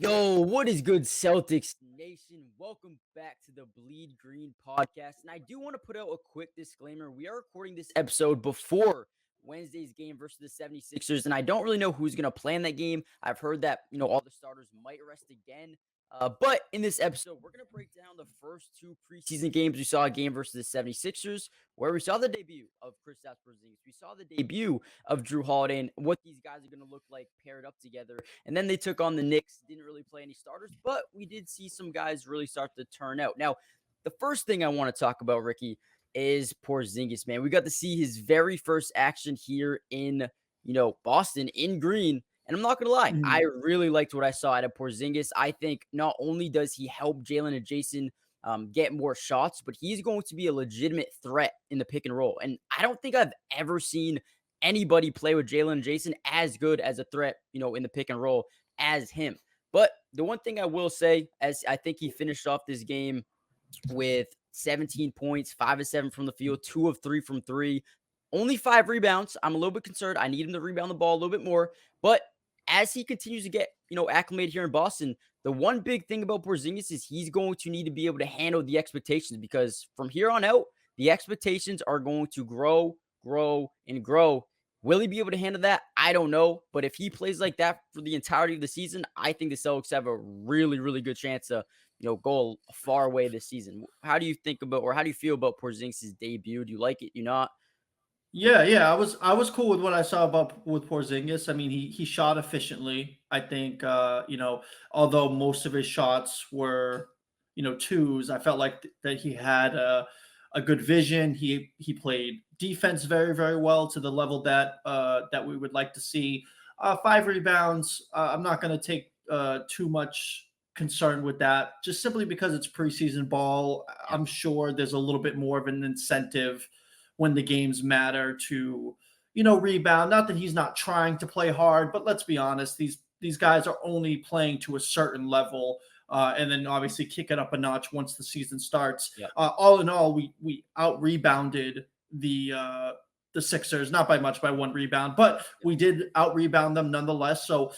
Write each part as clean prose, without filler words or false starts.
Yo, what is good, Celtics Nation? Welcome back to the Bleed Green podcast. And I do want to put out a quick disclaimer. We are recording this episode before Wednesday's game versus the 76ers, and I don't really know who's going to play in that game. I've heard that, all the starters might rest again. But in this episode, we're going to break down the first two preseason games. We saw a game versus the 76ers where we saw the debut of Kristaps Porzingis. We saw the debut of Drew Holiday and what these guys are going to look like paired up together. And then they took on the Knicks, didn't really play any starters, but we did see some guys really start to turn out. Now, the first thing I want to talk about, Ricky, is Porzingis, man. We got to see his very first action here in, Boston in green. And I'm not going to lie, I Mhm. really liked what I saw out of Porzingis. I think not only does he help Jalen and Jason get more shots, but he's going to be a legitimate threat in the pick and roll. And I don't think I've ever seen anybody play with Jalen and Jason as good as a threat, in the pick and roll as him. But the one thing I will say, as I think he finished off this game with 17 points, 5 of 7 from the field, 2 of 3 from 3, only 5 rebounds. I'm a little bit concerned. I need him to rebound the ball a little bit more. But as he continues to get, acclimated here in Boston, the one big thing about Porzingis is he's going to need to be able to handle the expectations, because from here on out, the expectations are going to grow, grow, and grow. Will he be able to handle that? I don't know. But if he plays like that for the entirety of the season, I think the Celtics have a really, really good chance to, go a far away this season. How do you think about, or how do you feel about Porzingis' debut? Do you like it? Do you not? Yeah, I was cool with what I saw about with Porzingis. I mean, he shot efficiently. I think although most of his shots were twos, I felt like that he had a good vision. He played defense very very well to the level that we would like to see. 5 rebounds. I'm not going to take too much concern with that, just simply because it's preseason ball. Yeah. I'm sure there's a little bit more of an incentive when the games matter to rebound. Not that he's not trying to play hard, but let's be honest, these guys are only playing to a certain level, and then obviously kick it up a notch once the season starts. Yep. All in all, we out rebounded the Sixers, not by much, by 1 rebound, but we did out rebound them nonetheless. So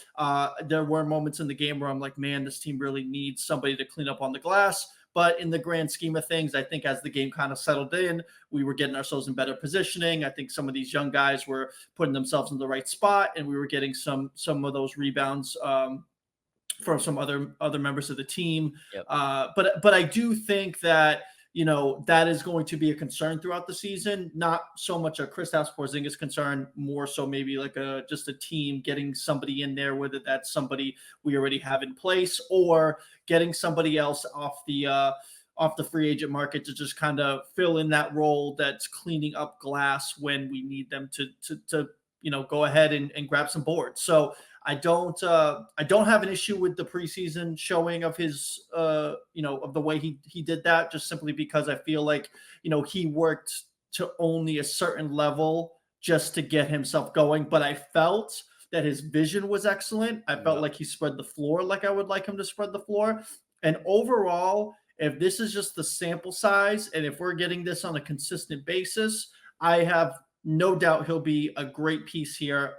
there were moments in the game where I'm like, man, this team really needs somebody to clean up on the glass. But in the grand scheme of things, I think as the game kind of settled in, we were getting ourselves in better positioning. I think some of these young guys were putting themselves in the right spot, and we were getting some of those rebounds from some other members of the team. Yep. But I do think that that is going to be a concern throughout the season. Not so much a Kristaps Porzingis concern, more so maybe like just a team getting somebody in there, whether that's somebody we already have in place or getting somebody else off the free agent market to just kind of fill in that role that's cleaning up glass when we need them to go ahead and grab some boards. So I don't have an issue with the preseason showing of his of the way he did that, just simply because I feel like he worked to only a certain level just to get himself going. But I felt that his vision was excellent. I felt Yep. like he spread the floor like I would like him to spread the floor. And overall, if this is just the sample size and if we're getting this on a consistent basis, I have no doubt he'll be a great piece here.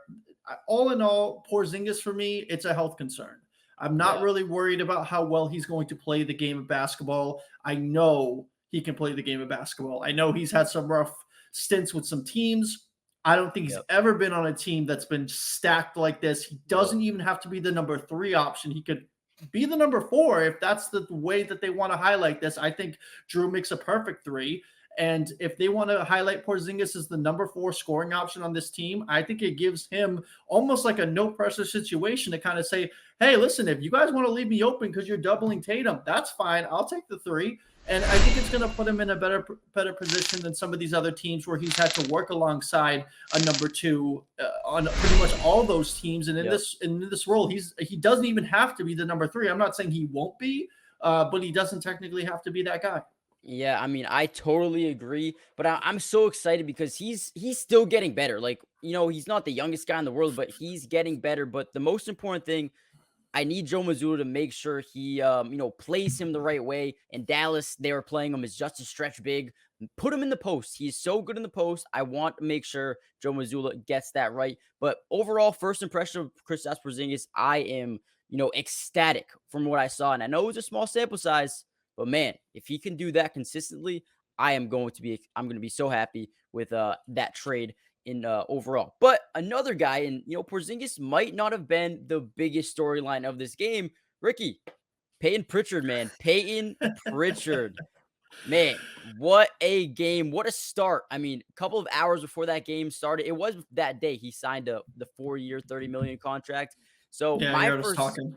All in all, Porzingis for me, it's a health concern. I'm not Yeah. really worried about how well he's going to play the game of basketball. I know he can play the game of basketball. I know he's had some rough stints with some teams. I don't think he's Yep. ever been on a team that's been stacked like this. He Yep. doesn't even have to be the number 3 option. He could be the number 4 if that's the way that they want to highlight this. I think Drew makes a perfect 3. And if they want to highlight Porzingis as the number 4 scoring option on this team, I think it gives him almost like a no pressure situation to kind of say, hey, listen, if you guys want to leave me open because you're doubling Tatum, that's fine. I'll take the 3. And I think it's going to put him in a better position than some of these other teams where he's had to work alongside a number 2 on pretty much all those teams. And in Yep. this role, he doesn't even have to be the number 3. I'm not saying he won't be, but he doesn't technically have to be that guy. Yeah, I mean, I totally agree, but I'm so excited because he's still getting better. Like, he's not the youngest guy in the world, but he's getting better. But the most important thing, I need Joe Mazzulla to make sure he, plays him the right way. In Dallas, they were playing him as just a stretch big. Put him in the post. He's so good in the post. I want to make sure Joe Mazzulla gets that right. But overall, first impression of Kristaps Porzingis, I am ecstatic from what I saw. And I know it was a small sample size, but man, if he can do that consistently, I'm going to be so happy with that trade in overall. But another guy, and Porzingis might not have been the biggest storyline of this game. Ricky, Payton Pritchard, man. Payton Pritchard. Man, what a game. What a start. I mean, a couple of hours before that game started, it was that day he signed the 4-year, $30 million contract. So Yeah, you heard us talking.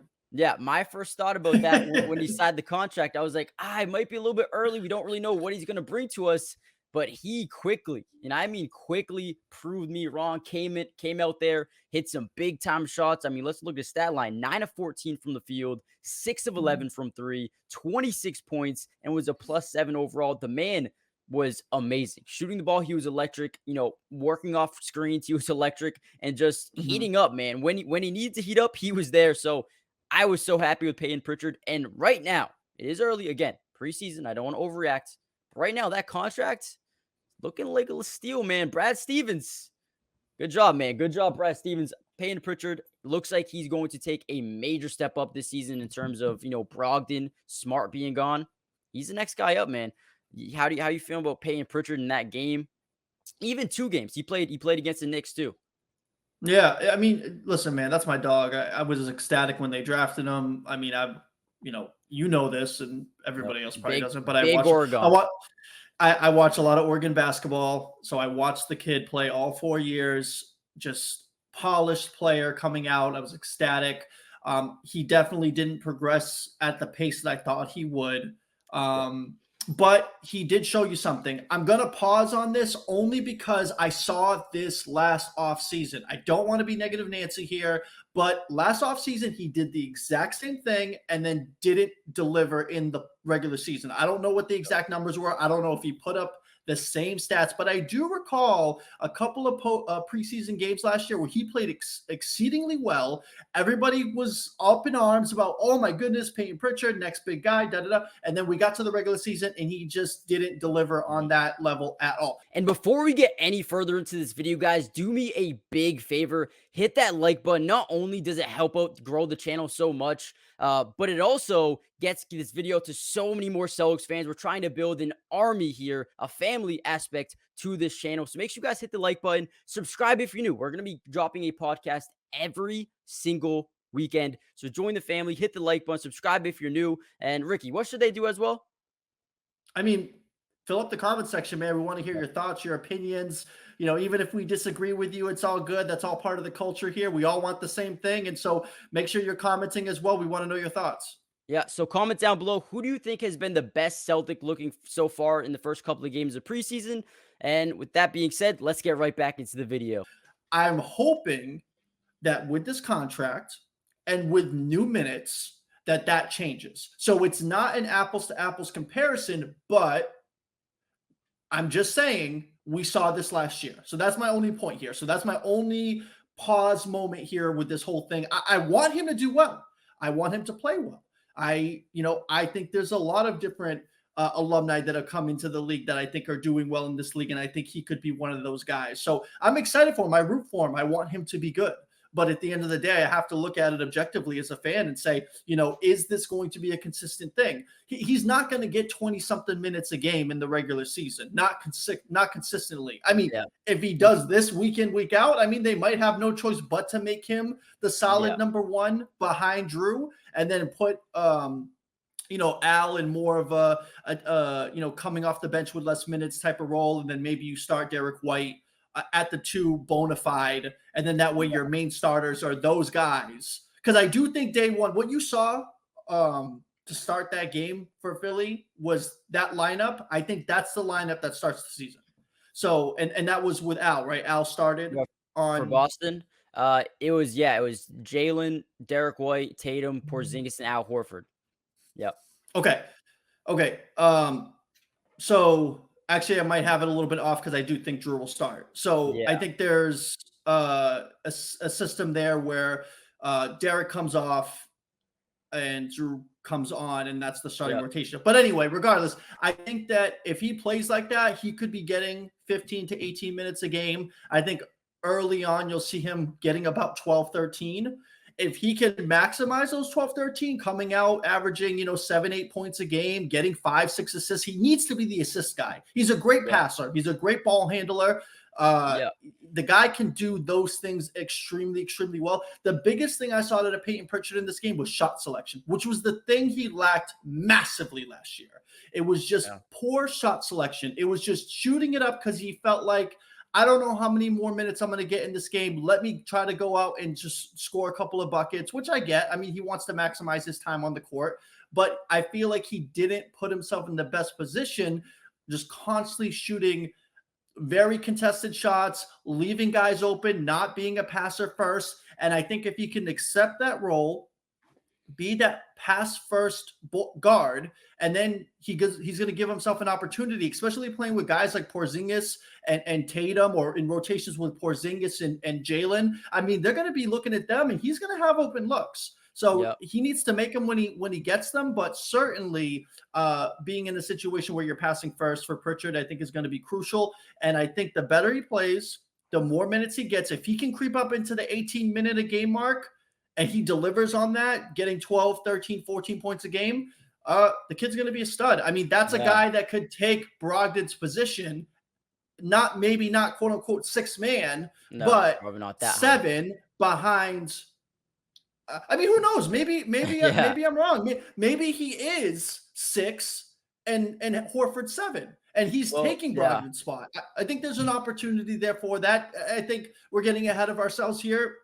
my first thought about that when he signed the contract, I was like, it might be a little bit early. We don't really know what he's going to bring to us. But he quickly, and I mean quickly, proved me wrong. Came out there, hit some big time shots. I mean, let's look at his stat line: 9 of 14 from the field, 6 of 11 from three, 26 points, and was a +7 overall. The man was amazing. Shooting the ball, he was electric. Working off screens, he was electric, and just heating up, man. When he needed to heat up, he was there. So I was so happy with Payton Pritchard. And right now, it is early again, preseason. I don't want to overreact. Right now, that contract looking like a steal, man. Brad Stevens, good job, man. Good job, Brad Stevens. Payton Pritchard looks like he's going to take a major step up this season in terms of Brogdon, Smart being gone. He's the next guy up, man. How you feel about Payton Pritchard in that game? Even 2 games he played against the Knicks too. Yeah, I mean, listen, man, that's my dog. I was ecstatic when they drafted him. I mean, this, and everybody else probably doesn't. But I watch a lot of Oregon basketball, so I watched the kid play all 4 years. Just polished player coming out. I was ecstatic. He definitely didn't progress at the pace that I thought he would. But he did show you something. I'm going to pause on this only because I saw this last offseason. I don't want to be negative Nancy here, but last offseason he did the exact same thing and then didn't deliver in the regular season. I don't know what the exact numbers were. I don't know if he put up the same stats, but I do recall a couple of preseason games last year where he played exceedingly well. Everybody was up in arms about, oh my goodness, Payton Pritchard, next big guy, da-da-da. And then we got to the regular season and he just didn't deliver on that level at all. And before we get any further into this video, guys, do me a big favor. Hit that like button. Not only does it help out grow the channel so much, but it also gets this video to so many more Celtics fans. We're trying to build an army here, a family aspect to this channel. So make sure you guys hit the like button. Subscribe if you're new. We're going to be dropping a podcast every single weekend. So join the family, hit the like button, subscribe if you're new. And Ricky, what should they do as well? I mean, fill up the comment section, man. We want to hear your thoughts, your opinions. Even if we disagree with you, it's all good. That's all part of the culture here. We all want the same thing. And so make sure you're commenting as well. We want to know your thoughts. Yeah, so comment down below. Who do you think has been the best Celtic looking so far in the first couple of games of preseason? And with that being said, let's get right back into the video. I'm hoping that with this contract and with new minutes, that changes. So it's not an apples to apples comparison, but I'm just saying we saw this last year. So that's my only point here. So that's my only pause moment here with this whole thing. I want him to do well. I want him to play well. I think there's a lot of different alumni that have come into the league that I think are doing well in this league, and I think he could be one of those guys. So I'm excited for him. I root for him. I want him to be good. But at the end of the day, I have to look at it objectively as a fan and say, is this going to be a consistent thing? He's not going to get 20-something minutes a game in the regular season, not consistently. I mean, if he does this week in, week out, I mean, they might have no choice but to make him the solid number one behind Drew and then put Al in more of a coming off the bench with less minutes type of role. And then maybe you start Derek White at the 2 bona fide, and then that way your main starters are those guys. Because I do think day one, what you saw to start that game for Philly was that lineup. I think that's the lineup that starts the season. So, and that was with Al, right? Al started for Boston. It was Jalen, Derek White, Tatum, Porzingis, and Al Horford. Yep. Okay. So actually, I might have it a little bit off because I do think Drew will start. So I think there's a system there where Derek comes off and Drew comes on, and that's the starting rotation. But anyway, regardless, I think that if he plays like that, he could be getting 15 to 18 minutes a game. I think early on, you'll see him getting about 12, 13. if he can maximize those 12, 13, coming out, averaging, 7, 8 points a game, getting 5, 6 assists, he needs to be the assist guy. He's a great Yeah. passer. He's a great ball handler. Uh, Yeah. the guy can do those things extremely, extremely well. The biggest thing I saw out of Payton Pritchard in this game was shot selection, which was the thing he lacked massively last year. It was just poor shot selection. It was just shooting it up because he felt like, I don't know how many more minutes I'm going to get in this game. Let me try to go out and just score a couple of buckets, which I get. I mean, he wants to maximize his time on the court, but I feel like he didn't put himself in the best position, just constantly shooting very contested shots, leaving guys open, not being a passer first. And I think if he can accept that role, be that pass first guard, and then he's going to give himself an opportunity, especially playing with guys like Porzingis and Tatum, or in rotations with Porzingis and Jalen. I mean, they're going to be looking at them, and he's going to have open looks. So he needs to make them when he gets them. But certainly being in a situation where you're passing first for Pritchard, I think is going to be crucial. And I think the better he plays, the more minutes he gets. If he can creep up into the 18-minute a game mark, and he delivers on that, getting 12, 13, 14 points a game, the kid's going to be a stud. I mean, that's a guy that could take Brogdon's position, not quote unquote 6 man, but not that 7 behind. I mean, who knows? Maybe I'm wrong. Maybe he is 6 and Horford 7. And he's taking Brogdon's spot. I think there's an opportunity there for that. I think we're getting ahead of ourselves here.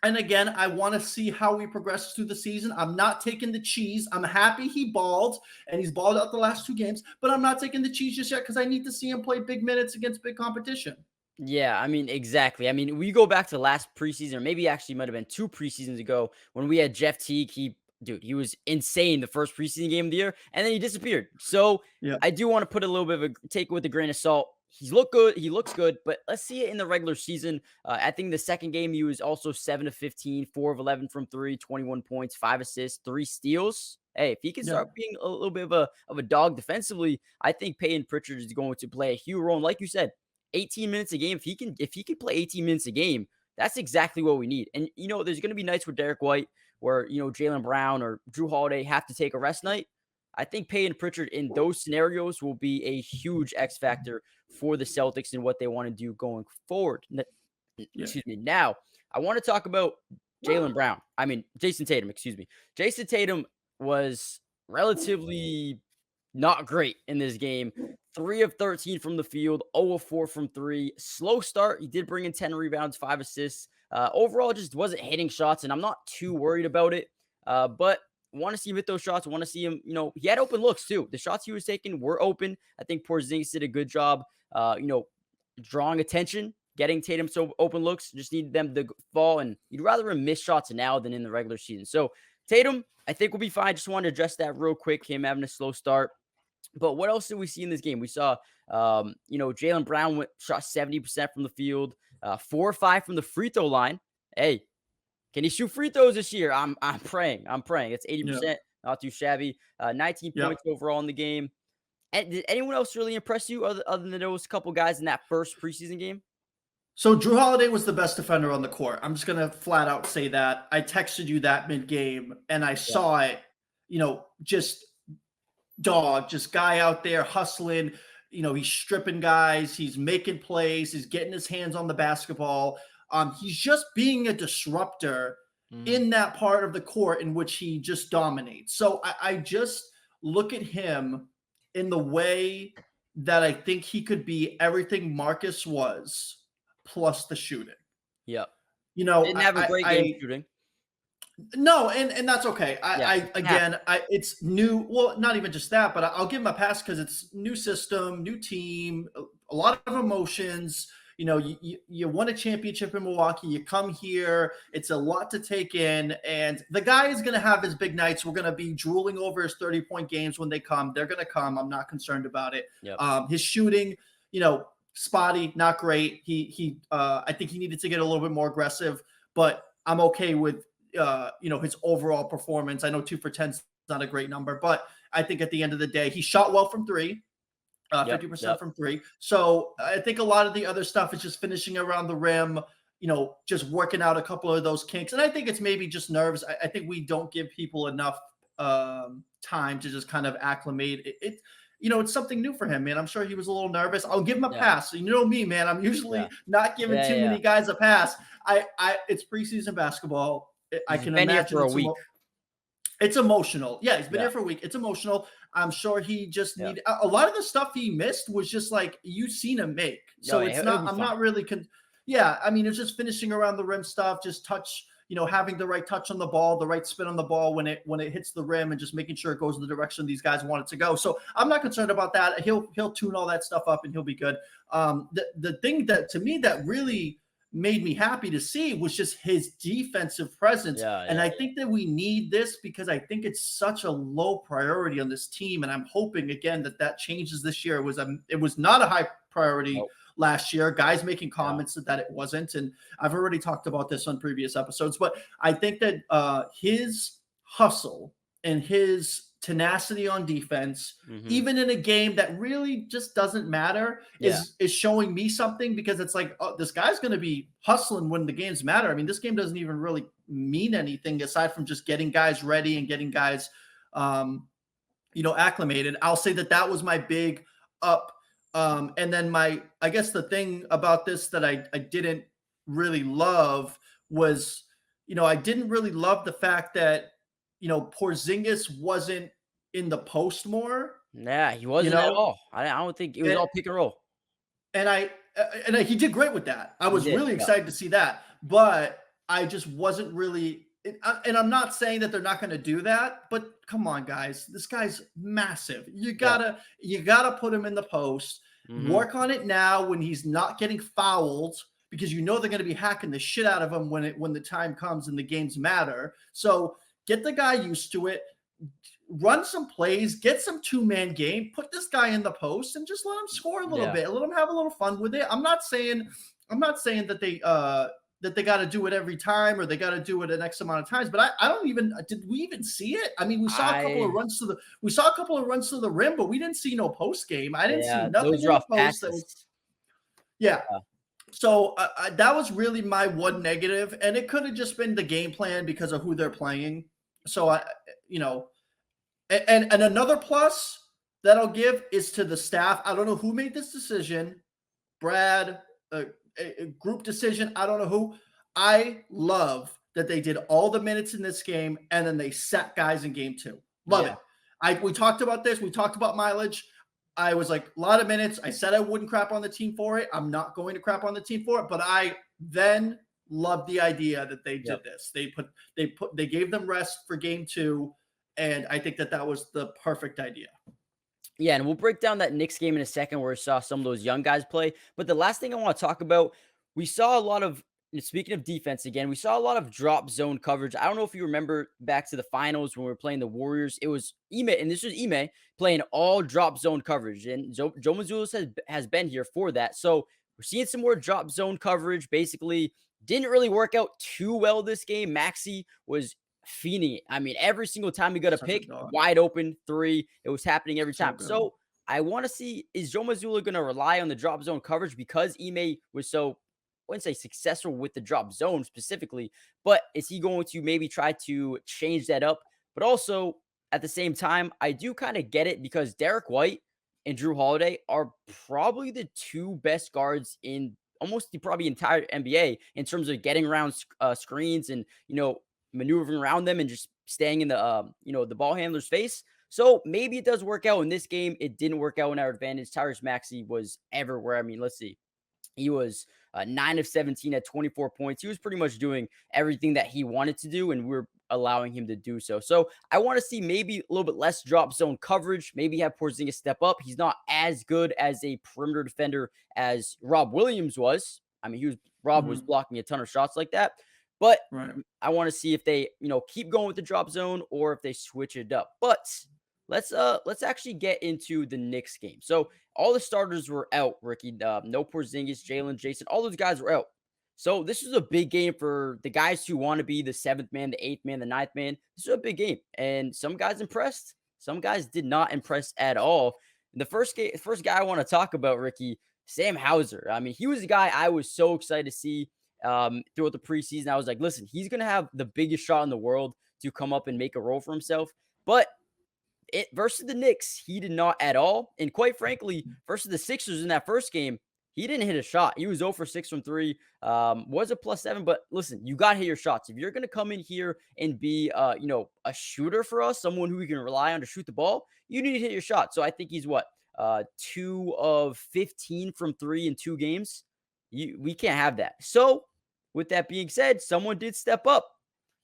And again, I want to see how he progresses through the season. I'm not taking the cheese. I'm happy he balled, and he's balled out the last 2 games, but I'm not taking the cheese just yet because I need to see him play big minutes against big competition. Yeah, I mean, exactly. I mean, we go back to last preseason, or maybe actually might have been 2 preseasons ago when we had Jeff Teague. He was insane the first preseason game of the year, and then he disappeared. So I do want to put a little bit of take it with a grain of salt. He's looked good. He looks good, but let's see it in the regular season. I think the second game he was also 7 of 15, 4 of 11 from 3, 21 points, 5 assists, 3 steals. Hey, if he can start being a little bit of a dog defensively, I think Payton Pritchard is going to play a huge role. And like you said, 18 minutes a game. If he can play 18 minutes a game, that's exactly what we need. And there's going to be nights where Derek White, where Jaylen Brown or Drew Holiday have to take a rest night. I think Payton Pritchard in those scenarios will be a huge X factor for the Celtics and what they want to do going forward. Excuse me. Now, I want to talk about Jason Tatum, excuse me. Jason Tatum was relatively not great in this game. 3 of 13 from the field, 0 of 4 from 3. Slow start. He did bring in 10 rebounds, 5 assists. Overall, just wasn't hitting shots, and I'm not too worried about it. But want to see him hit those shots. Want to see him, he had open looks too. The shots he was taking were open. I think Porzingis did a good job, drawing attention, getting Tatum so open looks. Just needed them to fall, and you'd rather him miss shots now than in the regular season. So Tatum, I think we'll be fine. Just wanted to address that real quick. Him having a slow start. But what else did we see in this game? We saw, Jaylen Brown shot 70% from the field, 4 or 5 from the free throw line. Hey, can he shoot free throws this year? I'm praying. It's 80%, not too shabby. 19 points overall in the game. And did anyone else really impress you other than those couple guys in that first preseason game? So Drew Holiday was the best defender on the court. I'm just going to flat out say that. I texted you that mid-game, and I saw it, just guy out there hustling. He's stripping guys. He's making plays. He's getting his hands on the basketball. He's just being a disruptor in that part of the court in which he just dominates. So I just look at him in the way that I think he could be everything Marcus was, plus the shooting. Yep. Didn't have a great game shooting. No, and that's okay. It's new. Well, not even just that, but I'll give him a pass because it's new system, new team, a lot of emotions. You won a championship in Milwaukee. You come here. It's a lot to take in. And the guy is going to have his big nights. We're going to be drooling over his 30-point games when they come. They're going to come. I'm not concerned about it. Yep. His shooting, spotty, not great. I think he needed to get a little bit more aggressive, but I'm okay with, his overall performance. I know 2 for 10 is not a great number, but I think at the end of the day, he shot well from 3. 50% from 3. So I think a lot of the other stuff is just finishing around the rim, just working out a couple of those kinks. And I think it's maybe just nerves. I think we don't give people enough time to just kind of acclimate. It's something new for him, man. I'm sure he was a little nervous. I'll give him a Yeah. pass. You know me, man. I'm Yeah. usually not giving too many guys a pass. It's preseason basketball. I He's can been here imagine for a week. it's emotional. Yeah, he's been Yeah. here for a week. It's emotional. I'm sure he just Yeah. needed a lot of the stuff he missed was just like you've seen him make. So Oh, yeah, it's he'll not, be I'm fine. not really yeah, I mean, it's just finishing around the rim stuff, just touch, having the right touch on the ball, the right spin on the ball when it hits the rim, and just making sure it goes in the direction these guys want it to go. So I'm not concerned about that. He'll tune all that stuff up and he'll be good. The thing that to me that really made me happy to see was just his defensive presence. And I think that we need this because I think it's such a low priority on this team. And I'm hoping again that changes this year. It was not a high priority last year. Guys making comments that it wasn't. And I've already talked about this on previous episodes, but I think that his hustle and his tenacity on defense, even in a game that really just doesn't matter, is showing me something, because it's like, oh, this guy's going to be hustling when the games matter. I mean, this game doesn't even really mean anything aside from just getting guys ready and getting guys, acclimated. I'll say that was my big up. And then I guess the thing about this that I didn't really love was, I didn't really love the fact that, Porzingis wasn't in the post more. Yeah, he wasn't at all. I don't think it was all pick and roll. And he did great with that. I was really excited to see that, but I just wasn't really. And I'm not saying that they're not going to do that, but come on, guys, this guy's massive. You gotta put him in the post. Work on it now when he's not getting fouled, because they're going to be hacking the shit out of him when the time comes and the games matter. So get the guy used to it. Run some plays, get some two-man game, put this guy in the post, and just let him score a little bit. Let him have a little fun with it. I'm not saying that they got to do it every time or they got to do it an X amount of times. But I don't even, did we even see it? I mean, we saw a couple of runs to the rim, but we didn't see no post game. I didn't see nothing those in rough the post. passes. So that was really my one negative, and it could have just been the game plan because of who they're playing. So and another plus that I'll give is to the staff. I don't know who made this decision, Brad, a group decision. I don't know who. I love that they did all the minutes in this game and then they sat guys in game 2. Love it. We talked about this. We talked about mileage. I was like, a lot of minutes. I said I wouldn't crap on the team for it. I'm not going to crap on the team for it, but I then loved the idea that they did this. They gave them rest for game 2. And I think that was the perfect idea. Yeah, and we'll break down that Knicks game in a second where we saw some of those young guys play. But the last thing I want to talk about, we saw a lot of, speaking of defense again, we saw a lot of drop zone coverage. I don't know if you remember back to the finals when we were playing the Warriors. It was Ime, and this was Ime playing all drop zone coverage. And Joe Mazzulis has been here for that. So we're seeing some more drop zone coverage. Basically, didn't really work out too well this game. Maxey was fiending it. I mean, every single time he got a pick, wide open 3, it was happening every time. So I want to see, is Joe Mazzulla going to rely on the drop zone coverage because Ime was so, I wouldn't say successful with the drop zone specifically, but is he going to maybe try to change that up? But also at the same time, I do kind of get it because Derek White and Drew Holiday are probably the 2 best guards in almost the probably entire NBA in terms of getting around screens and, maneuvering around them and just staying in the, the ball handler's face. So maybe it does work out in this game. It didn't work out in our advantage. Tyrese Maxey was everywhere. I mean, let's see. He was 9 of 17 at 24 points. He was pretty much doing everything that he wanted to do, and we're allowing him to do so. So I want to see maybe a little bit less drop zone coverage. Maybe have Porzingis step up. He's not as good as a perimeter defender as Rob Williams was. I mean, Rob was blocking a ton of shots like that. But I want to see if they, keep going with the drop zone or if they switch it up. But let's actually get into the Knicks game. So all the starters were out, Ricky. No Porzingis, Jalen, Jason, all those guys were out. So this is a big game for the guys who want to be the 7th man, the 8th man, the 9th man. This is a big game. And some guys impressed. Some guys did not impress at all. And the first guy I want to talk about, Ricky, Sam Hauser. I mean, he was the guy I was so excited to see. throughout the preseason. I was like, listen, he's going to have the biggest shot in the world to come up and make a role for himself. But it versus the Knicks, he did not at all. And quite frankly, versus the Sixers in that first game, he didn't hit a shot. He was 0 for 6 from 3. Was a +7, but listen, you got to hit your shots. If you're going to come in here and be, a shooter for us, someone who we can rely on to shoot the ball, you need to hit your shot. So I think he's 2 of 15 from 3 in 2 games. We can't have that. So with that being said, someone did step up.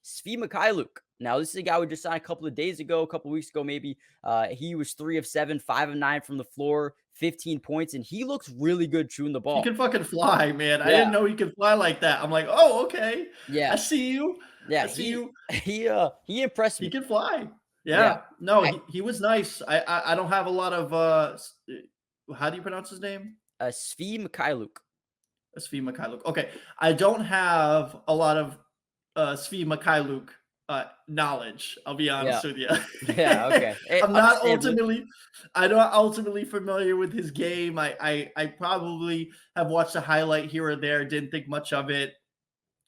Svi Mikhailuk. Now, this is a guy we just signed a couple of days ago, a couple of weeks ago, maybe. He was 3 of 7, 5 of 9 from the floor, 15 points, and he looks really good shooting the He ball. can fucking fly, man. I Yeah, didn't know he could fly like that. I'm like, oh, okay. I yeah, see you. I yeah. see He you. he impressed He me. can fly. Yeah, Yeah. No, I, he was nice. I don't have a lot of how do you pronounce his name? Svi Mikhailuk. Svi Mikhailuk. Okay. I don't have a lot of Svi Mikhailuk knowledge. I'll be Yeah, honest with you. yeah. Okay, understandably. I'm not ultimately familiar with his game. I probably have watched a highlight here or there, didn't think much of it.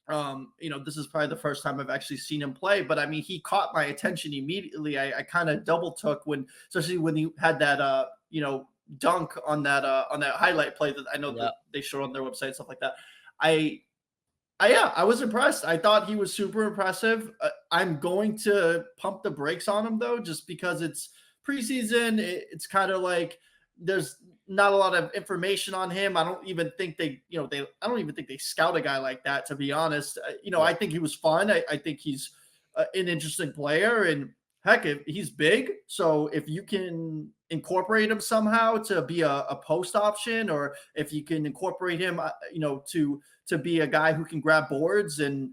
This is probably the first time I've actually seen him play, but I mean, he caught my attention immediately. I kind of double took especially when he had that, dunk on that highlight play that I know Yeah, that they showed on their website, stuff like that. I, yeah, I was impressed. I thought he was super impressive. I'm going to pump the brakes on him though, just because it's preseason. It's kind of like there's not a lot of information on him. I don't even think I don't even think they scout a guy like that, to be honest. yeah, I think he was fun. I think he's an interesting player, and heck, if he's big. So if you can incorporate him somehow to be a post option, or if you can incorporate him, to be a guy who can grab boards and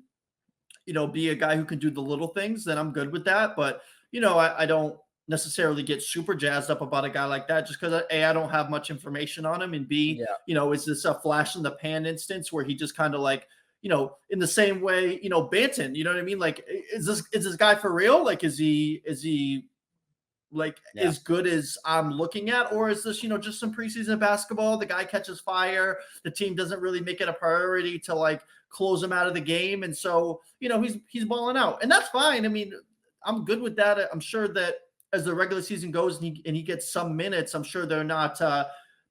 be a guy who can do the little things, then I'm good with that. But I don't necessarily get super jazzed up about a guy like that just because I don't have much information on him, and B, yeah, is this a flash in the pan instance where he just kind of like, in the same way, Banton, you know what I mean? Like, is this guy for real? Like, is he like yeah, as good as I'm looking at, or is this just some preseason basketball? The guy catches fire, the team doesn't really make it a priority to like close him out of the game, and so he's balling out, and that's fine. I mean, I'm good with that. I'm sure that as the regular season goes and he gets some minutes, I'm sure they're not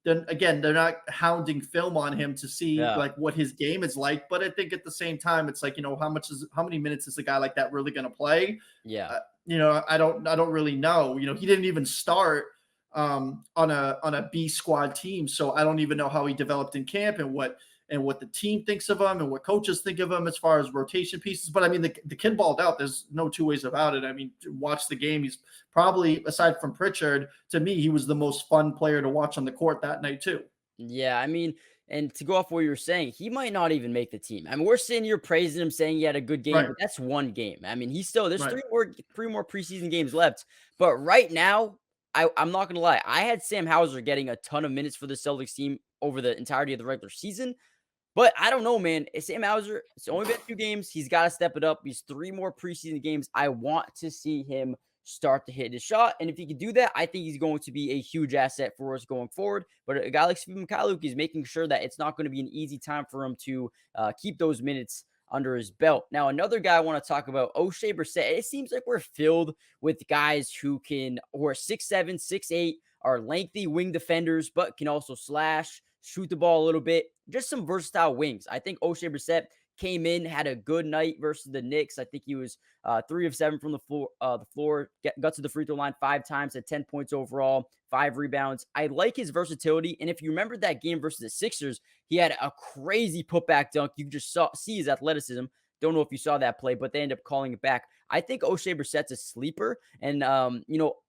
they're not hounding film on him to see yeah, like what his game is like. But I think at the same time, it's like, how many minutes is a guy like that really going to play? yeah. I don't really know. He didn't even start on a B squad team, so I don't even know how he developed in camp and what the team thinks of him and what coaches think of him as far as rotation pieces. But I mean, the kid balled out. There's no two ways about it. I mean, watch the game. He's probably, aside from Pritchard, to me, he was the most fun player to watch on the court that night too. Yeah, I mean, and to go off what you were saying, he might not even make the team. I mean, we're sitting here praising him, saying he had a good game, Right. but that's one game. I mean, there's Right. three more preseason games left. But right now, I'm not gonna lie, I had Sam Hauser getting a ton of minutes for the Celtics team over the entirety of the regular season. But I don't know, man. Sam Hauser, it's only been 2 games. He's got to step it up. He's 3 more preseason games. I want to see him start to hit his shot. And if he can do that, I think he's going to be a huge asset for us going forward. But a guy like Stephen Mikhailuk is making sure that it's not going to be an easy time for him to keep those minutes under his belt. Now, another guy I want to talk about, O'Shea Brissett. It seems like we're filled with guys who are 6'7", 6'8", are lengthy wing defenders, but can also slash, shoot the ball a little bit. Just some versatile wings. I think O'Shea Brissett came in, had a good night versus the Knicks. I think he was 3 of 7 from the floor. Got to the free throw line 5 times, had 10 points overall, 5 rebounds. I like his versatility. And if you remember that game versus the Sixers, he had a crazy putback dunk. You just see his athleticism. Don't know if you saw that play, but they end up calling it back. I think O'Shea Brissett's a sleeper. And,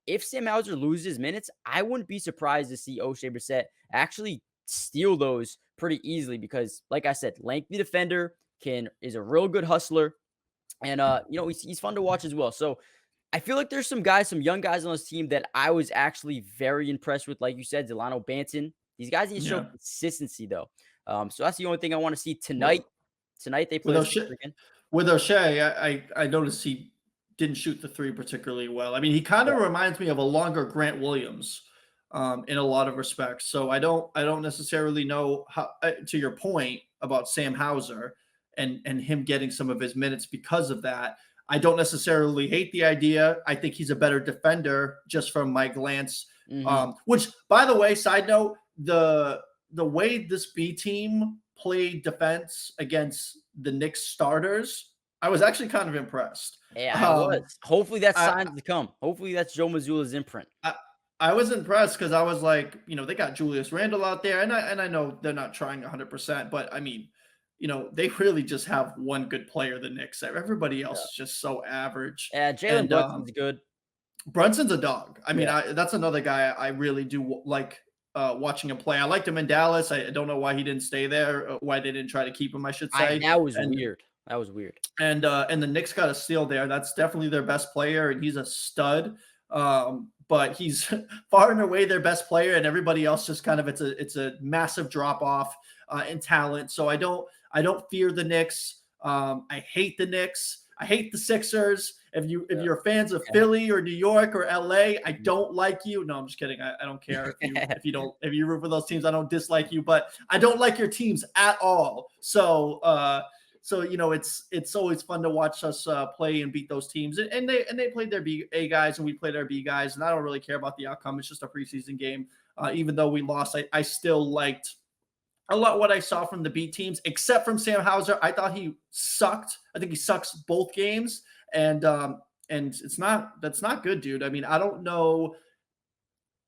if Sam Hauser loses minutes, I wouldn't be surprised to see O'Shea Brissett actually steal those pretty easily because, like I said, lengthy defender, is a real good hustler, and he's fun to watch as well. So I feel like there's some young guys on this team that I was actually very impressed with. Like you said, Delano Banton. These guys need to show Yeah. consistency though. So that's the only thing I want to see tonight. Well, Tonight they play with the O'Shea, Sixers again. with O'Shea, I noticed he didn't shoot the three particularly well. I mean, he kind Yeah, of reminds me of a longer Grant Williams in a lot of respects. So I don't necessarily know how. To your point about Sam Hauser, and him getting some of his minutes because of that. I don't necessarily hate the idea. I think he's a better defender just from my glance. Which, by the way, side note, the way this B team played defense against the Knicks starters, I was actually kind of impressed. Yeah, I was. Hopefully that's I, signs to come. Hopefully that's Joe Mazzulla's imprint. I was impressed because I was like, they got Julius Randle out there, and I know they're not trying 100%, but I mean, they really just have one good player, the Knicks. Everybody else is just so average. Yeah, Jalen Brunson's good. Brunson's a dog. I mean, that's another guy I really do like watching him play. I liked him in Dallas. I don't know why he didn't stay there, why they didn't try to keep him, I should say. That was weird. That was weird. And the Knicks got a steal there. That's definitely their best player, and he's a stud. But he's far and away their best player, and everybody else just kind of it's a massive drop off in talent. So I don't fear the Knicks. I hate the Knicks. I hate the Sixers. If you're fans of Philly or New York or LA, I don't like you. No, I'm just kidding. I don't care if you root for those teams. I don't dislike you, but I don't like your teams at all. So it's always fun to watch us play and beat those teams. And they played their A guys and we played our B guys. And I don't really care about the outcome. It's just a preseason game. Even though we lost, I still liked a lot what I saw from the B teams, except from Sam Hauser. I thought he sucked. I think he sucks both games. And that's not good, dude. I mean, I don't know.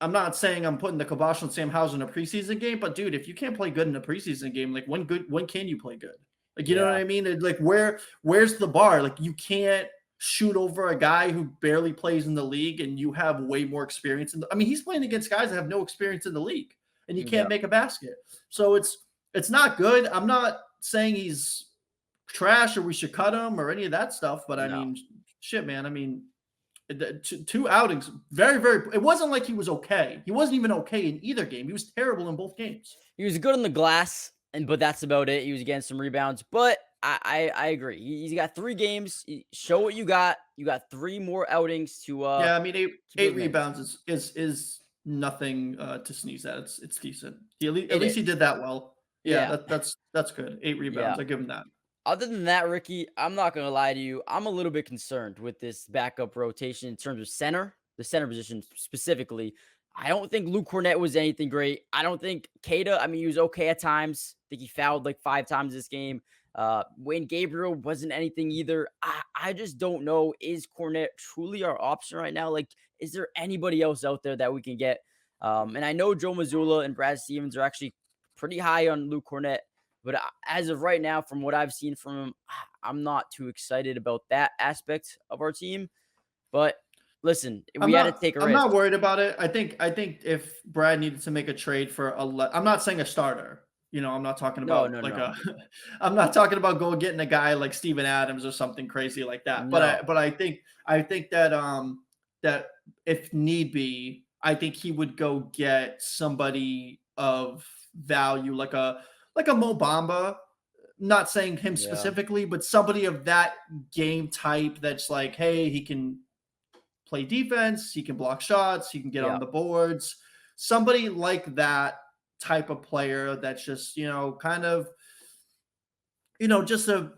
I'm not saying I'm putting the kibosh on Sam Hauser in a preseason game, but dude, if you can't play good in a preseason game, like when can you play good? Like, you know what I mean? Like where's the bar? Like you can't shoot over a guy who barely plays in the league and you have way more experience I mean, he's playing against guys that have no experience in the league and you can't make a basket. So it's not good. I'm not saying he's trash or we should cut him or any of that stuff, but I mean, shit, man. I mean, two outings, very, very. It wasn't like he was okay. He wasn't even okay in either game. He was terrible in both games. He was good on the glass, but that's about it. He was getting some rebounds, but I agree. He's got 3 games. Show what you got. You got 3 more outings to. Yeah, I mean, eight rebounds is nothing to sneeze at. It's decent. At least he did that well. Yeah. That's good. 8 rebounds. I give him that. Other than that, Ricky, I'm not going to lie to you. I'm a little bit concerned with this backup rotation in terms of the center position specifically. I don't think Luke Cornett was anything great. I don't think Keita, I mean, he was okay at times. I think he fouled like 5 times this game. Wayne Gabriel wasn't anything either. I just don't know. Is Cornett truly our option right now? Like, is there anybody else out there that we can get? And I know Joe Mazzulla and Brad Stevens are actually pretty high on Luke Cornett. But as of right now, from what I've seen from him, I'm not too excited about that aspect of our team. But listen, we had to take a risk. I'm not worried about it. I think if Brad needed to make a trade for I'm not saying a starter. I'm not talking about I'm not talking about getting a guy like Steven Adams or something crazy like that. No. But I think that that if need be, I think he would go get somebody of value like a Mo Bamba, not saying him specifically, but somebody of that game type that's like, hey, he can play defense, he can block shots, he can get on the boards. Somebody like that type of player that's just, kind of, just a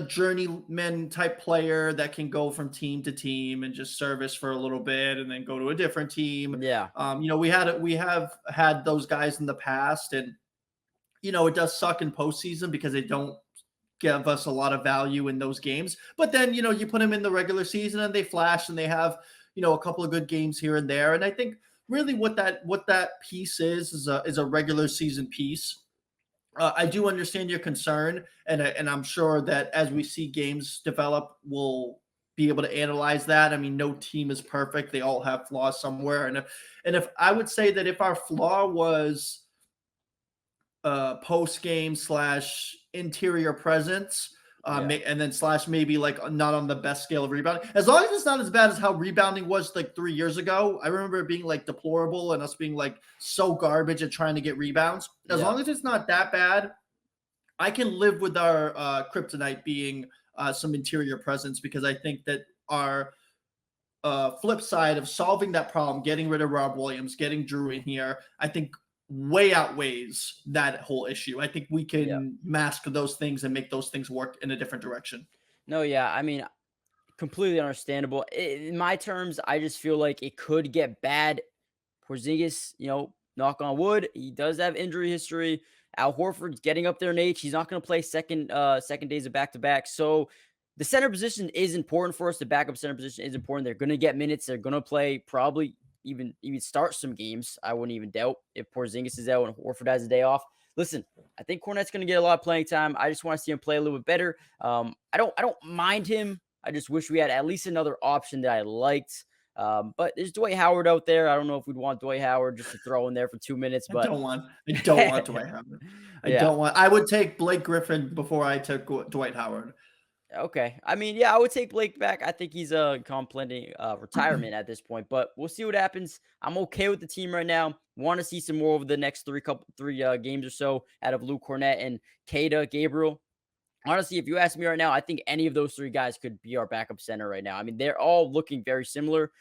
journeyman type player that can go from team to team and just service for a little bit and then go to a different team. Yeah. We have had those guys in the past, and it does suck in postseason because they don't give us a lot of value in those games. But then, you put them in the regular season and they flash and they have, a couple of good games here and there. And I think really what that piece is a regular season piece. I do understand your concern, and I'm sure that as we see games develop, we'll be able to analyze that. I mean, no team is perfect. They all have flaws somewhere. And if I would say that if our flaw was post game / interior presence, and then / maybe like not on the best scale of rebounding, as long as it's not as bad as how rebounding was like 3 years ago. I remember it being like deplorable and us being like so garbage at trying to get rebounds. As long as it's not that bad, I can live with our kryptonite being some interior presence, because I think that our flip side of solving that problem, getting rid of Rob Williams, getting Drew in here, I think way outweighs that whole issue. I think we Yeah. can mask those things and make those things work in a different direction. No, yeah. I mean, completely understandable. In my terms, I just feel like it could get bad. Porzingis, knock on wood, he does have injury history. Al Horford's getting up there in age. He's not going to play second days of back to back. So the center position is important for us. The backup center position is important. They're going to get minutes. They're going to play probably even start some games. I wouldn't even doubt if Porzingis is out and Horford has a day off. Listen, I think Cornette's going to get a lot of playing time. I just want to see him play a little bit better. I don't mind him. I just wish we had at least another option that I liked. But there's Dwight Howard out there. I don't know if we'd want Dwight Howard just to throw in there for 2 minutes, I but don't want I don't want Dwight Howard. yeah. I would take Blake Griffin before I took Dwight Howard. Okay. I mean, yeah, I would take Blake back. I think he's contemplating retirement at this point, but we'll see what happens. I'm okay with the team right now. Want to see some more over the next three games or so out of Luke Cornette and Kada Gabriel. Honestly, if you ask me right now, I think any of those three guys could be our backup center right now. I mean, they're all looking very similar.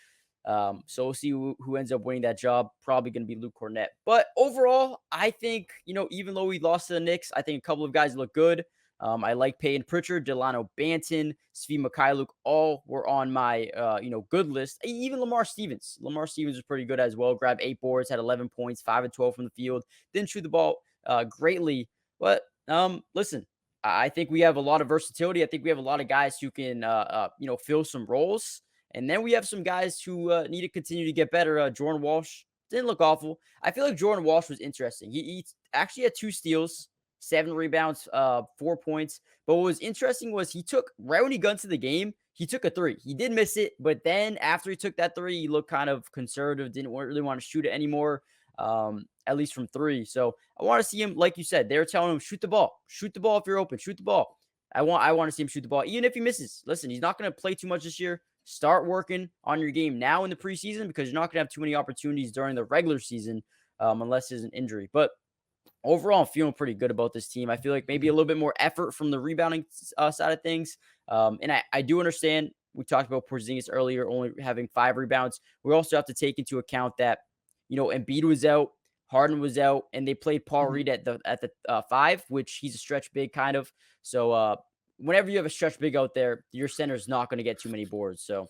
So we'll see who ends up winning that job. Probably going to be Luke Cornette. But overall, I think, even though we lost to the Knicks, I think a couple of guys look good. I like Payton Pritchard, Delano Banton, Svi Mikhailuk, all were on my, good list. Even Lamar Stevens. Lamar Stevens was pretty good as well. Grabbed 8 boards, had 11 points, 5 and 12 from the field. Didn't shoot the ball greatly. But listen, I think we have a lot of versatility. I think we have a lot of guys who can, fill some roles. And then we have some guys who need to continue to get better. Jordan Walsh didn't look awful. I feel like Jordan Walsh was interesting. He actually had 2 steals, 7 rebounds, 4 points. But what was interesting was he took, right when he got into the game, he took a 3. He did miss it, but then after he took that 3, he looked kind of conservative, didn't really want to shoot it anymore, at least from 3. So I want to see him, like you said, they're telling him, shoot the ball if you're open, shoot the ball. I want to see him shoot the ball, even if he misses. Listen, he's not going to play too much this year. Start working on your game now in the preseason because you're not going to have too many opportunities during the regular season unless there's an injury. But overall, I'm feeling pretty good about this team. I feel like maybe a little bit more effort from the rebounding side of things. And I do understand, we talked about Porzingis earlier, only having 5 rebounds. We also have to take into account that, Embiid was out, Harden was out, and they played Paul Reed at the 5, which he's a stretch big kind of. So whenever you have a stretch big out there, your center is not going to get too many boards. So,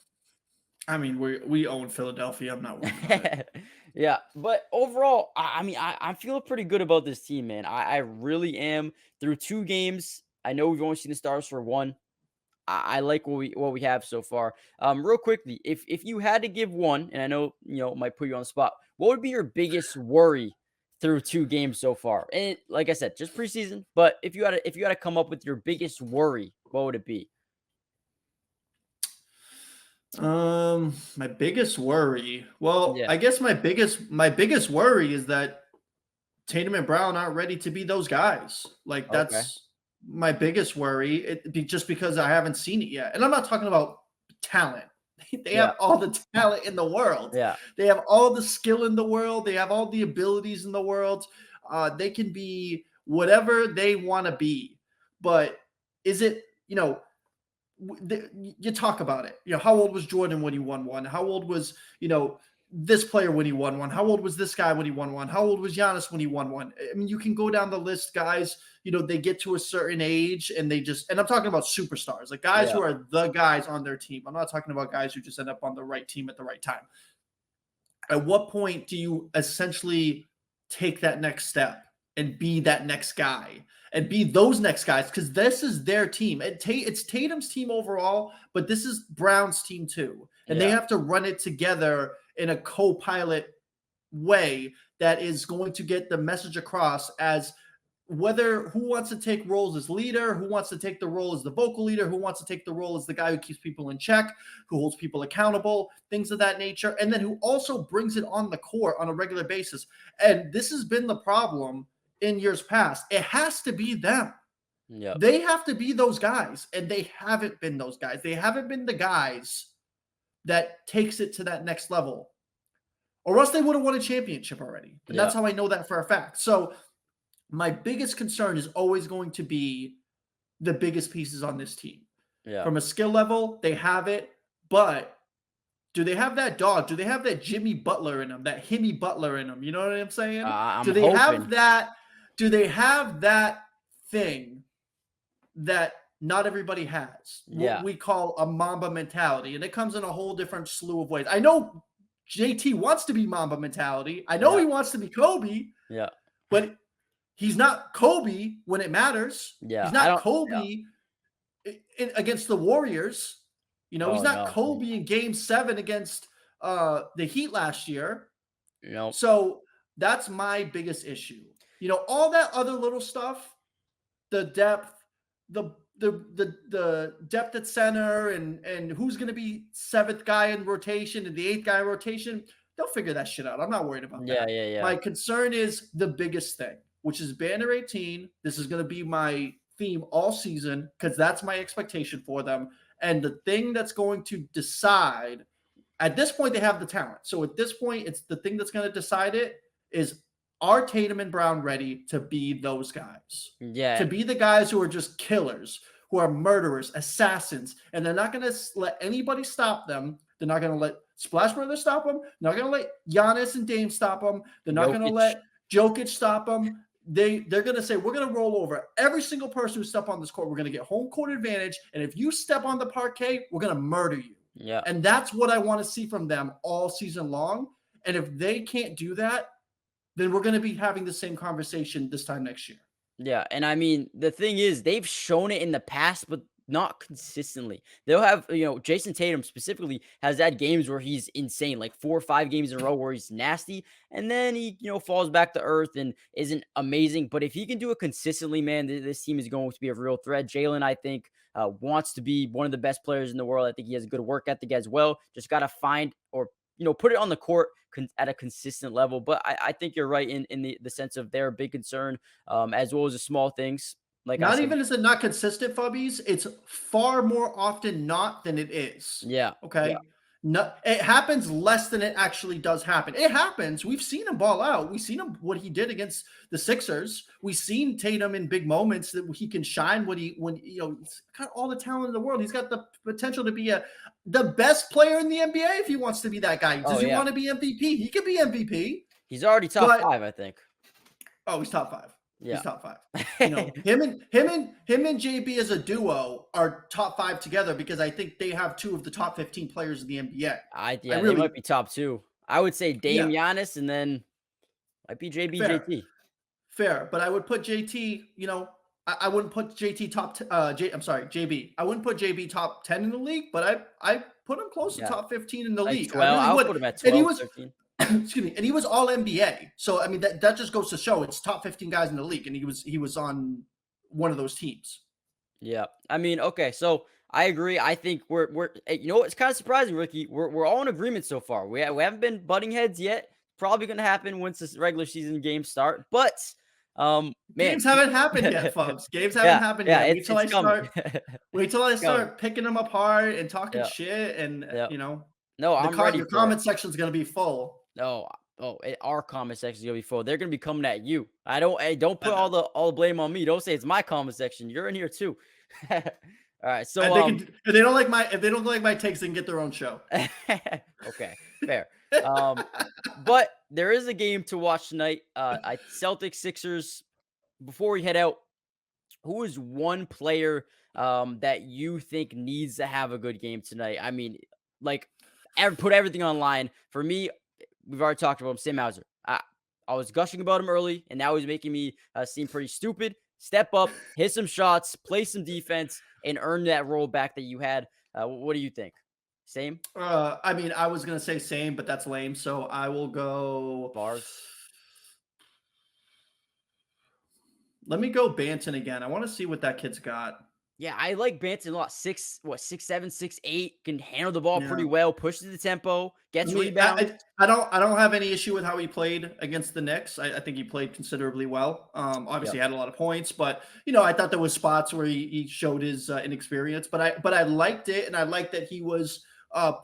I mean, we own Philadelphia. I'm not worried about it. Yeah, but overall, I'm feeling pretty good about this team, man. I really am. Through 2 games, I know we've only seen the stars for 1. I like what we have so far. Real quickly, if you had to give one, and I know it might put you on the spot, what would be your biggest worry through 2 games so far? And like I said, just preseason. But if you had to come up with your biggest worry, what would it be? My biggest worry. Well, Yeah. I guess my biggest worry is that Tatum and Brown aren't ready to be those guys. Like Okay. that's my biggest worry. Just because I haven't seen it yet, and I'm not talking about talent. They Yeah. have all the talent in the world. Yeah. They have all the skill in the world. They have all the abilities in the world. They can be whatever they want to be. But is it, you talk about it. How old was Jordan when he won one? How old was, this player when he won one? How old was this guy when he won one? How old was Giannis when he won one? I mean, you can go down the list, guys. They get to a certain age and and I'm talking about superstars, like guys Yeah. who are the guys on their team. I'm not talking about guys who just end up on the right team at the right time. At what point do you essentially take that next step and be that next guy and be those next guys? Because this is their team. It's Tatum's team overall, but this is Brown's team too. And they Yeah. have to run it together in a co-pilot way that is going to get the message across as who wants to take roles as leader, who wants to take the role as the vocal leader, who wants to take the role as the guy who keeps people in check, who holds people accountable, things of that nature, and then who also brings it on the court on a regular basis. And this has been the problem in years past. It has to be them. Yeah. They have to be those guys, and they haven't been those guys. They haven't been the guys that takes it to that next level, or else they would have won a championship already. And that's how I know that for a fact. So my biggest concern is always going to be the biggest pieces on this team. Yeah. From a skill level, they have it, but Do they have that dog? Do they have that Jimmy Butler in them, that Himmy Butler in them? You know what I'm saying? I'm Do they have hoping. that? Do they have that thing that not everybody has? What Yeah. we call a Mamba mentality, and it comes in a whole different slew of ways. I know JT wants to be Mamba mentality. I know Yeah. he wants to be Kobe, Yeah. but he's not Kobe when it matters. Yeah. He's I not don't. Yeah. Kobe against the Warriors. He's Oh not no. Kobe in Game 7 against the Heat last year. Nope. So that's my biggest issue. All that other little stuff, the depth, the depth at center, and who's going to be seventh guy in rotation and the eighth guy in rotation, they'll figure that shit out. I'm not worried about Yeah. that. Yeah. Yeah. My concern is the biggest thing, which is Banner 18. This is going to be my theme all season because that's my expectation for them. And the thing that's going to decide, at this point, they have the talent. So at this point, it's the thing that's going to decide it is, are Tatum and Brown ready to be those guys? Yeah. To be the guys who are just killers, who are murderers, assassins, and they're not going to let anybody stop them. They're not going to let Splash Brothers stop them. They're not going to let Giannis and Dame stop them. They're not going to Jokic. let Jokic stop them. They're going to say, we're going to roll over every single person who step on this court. We're going to get home court advantage. And if you step on the parquet, we're going to murder you. Yeah. And that's what I want to see from them all season long. And if they can't do that, then we're going to be having the same conversation this time next year. Yeah, and I mean, the thing is, they've shown it in the past, but not consistently. They'll have, Jason Tatum specifically has had games where he's insane, like 4 or 5 games in a row where he's nasty, and then he, falls back to earth and isn't amazing. But if he can do it consistently, man, this team is going to be a real threat. Jalen, I think, wants to be one of the best players in the world. I think he has a good work ethic as well. Just got to find or put it on the court at a consistent level. But I think you're right in the sense of they're a big concern, as well as the small things. Like I Not said, even is it not consistent, Fubbies. It's far more often not than it is. yeah. Okay. Yeah. No, it happens less than it actually does happen. It happens. We've seen him ball out. We've seen him what he did against the Sixers. We've seen Tatum in big moments that he can shine when he's got all the talent in the world. He's got the potential to be the best player in the NBA if he wants to be that guy. Does he want to be MVP? He could be MVP. He's already top 5, I think. Oh, he's top 5. Yeah. He's top 5. Him and JB as a duo are top 5 together because I think they have 2 of the top 15 players in the NBA. They might be top 2. I would say Dame, Giannis, and then might be JB, JT. Fair, but I would put JT. I wouldn't put JT JB. I wouldn't put JB top 10 in the league, but I put him close to top 15 in the league. 12. I would put him at 12. And he was 13. excuse me, and he was all NBA. So I mean that just goes to show it's top 15 guys in the league, and he was on one of those teams. Yeah, I mean, okay, so I agree. I think we're it's kind of surprising, Ricky. We're all in agreement so far. We haven't been butting heads yet. Probably gonna happen once this regular season games start, but man, games haven't happened yet, folks. Games haven't happened yet. Wait till I start picking them apart and talking shit, and No, I'm ready. Your comment section is gonna be full. No, our comment section is gonna be full. They're gonna be coming at you. Don't put all the blame on me. Don't say it's my comment section. You're in here too. All right, so if they don't like my takes, they can get their own show. Okay, fair. But there is a game to watch tonight. Celtics Sixers. Before we head out, who is one player that you think needs to have a good game tonight? I mean, put everything online. For me, we've already talked about him, Sam Hauser. I was gushing about him early, and now he's making me seem pretty stupid. Step up, hit some shots, play some defense, and earn that role back that you had. What do you think? Same? I mean, I was going to say same, but that's lame. So I will go bars. Let me go Banton again. I want to see what that kid's got. Yeah, I like Banton a lot. 6'7", 6'8", can handle the ball pretty well, pushes the tempo, gets rebounds. I don't have any issue with how he played against the Knicks. I think he played considerably well. Obviously had a lot of points, but I thought there was spots where he showed his inexperience. But I liked it, and I liked that he was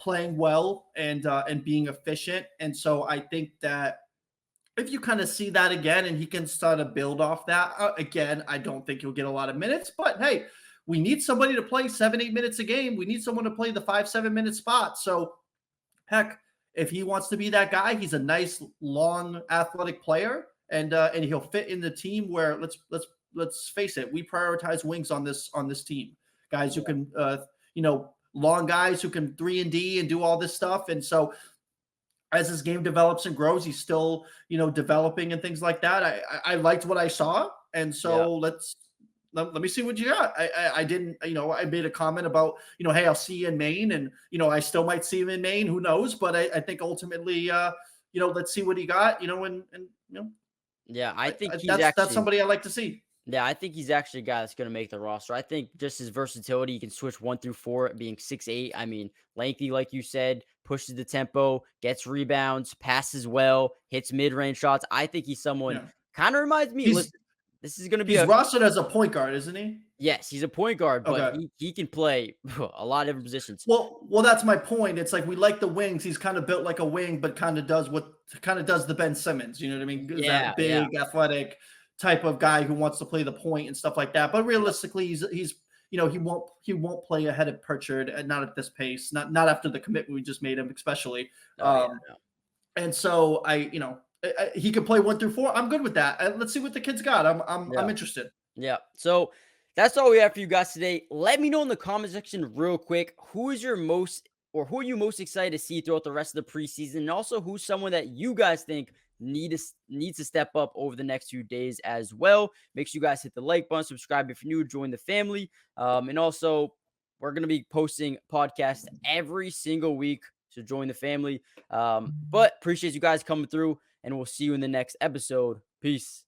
playing well and being efficient. And so I think that if you kind of see that again, and he can start to build off that again, I don't think he'll get a lot of minutes. But hey, we need somebody to play 7-8 minutes a game. We need someone to play the 5-7 minute spot. So Heck, if he wants to be that guy, he's a nice, long, athletic player, and he'll fit in the team where let's face it, we prioritize wings on this team, guys who can long guys who can 3 and D and do all this stuff. And so as his game develops and grows, he's still developing and things like that. I liked what I saw, and so let me see what you got. I didn't, I made a comment about, hey, I'll see you in Maine, and I still might see him in Maine. Who knows? But I think ultimately, let's see what he got. Yeah, I think that's somebody I like to see. Yeah, I think he's actually a guy that's going to make the roster. I think just his versatility, he can switch 1 through 4, being 6'8". I mean, lengthy, like you said, pushes the tempo, gets rebounds, passes well, hits mid-range shots. I think he's someone Yeah. kind of reminds me. Listen, this is going to be he's rostered as a point guard, isn't he? Yes, he's a point guard, but Okay. he can play a lot of different positions. Well, that's my point. It's like we like the wings. He's kind of built like a wing, but kind of does the Ben Simmons. You know what I mean? Yeah, that big, athletic type of guy who wants to play the point and stuff like that. But realistically, he's he won't play ahead of Pritchard, and not at this pace. Not after the commitment we just made him, especially. And so he could play 1 through 4. I'm good with that. Let's see what the kid's got. I'm interested. Yeah. So that's all we have for you guys today. Let me know in the comment section real quick, who are you most excited to see throughout the rest of the preseason? And also who's someone that you guys think needs to step up over the next few days as well. Make sure you guys hit the like button, subscribe if you're new, join the family. And also we're going to be posting podcasts every single week. So join the family. But appreciate you guys coming through, and we'll see you in the next episode. Peace.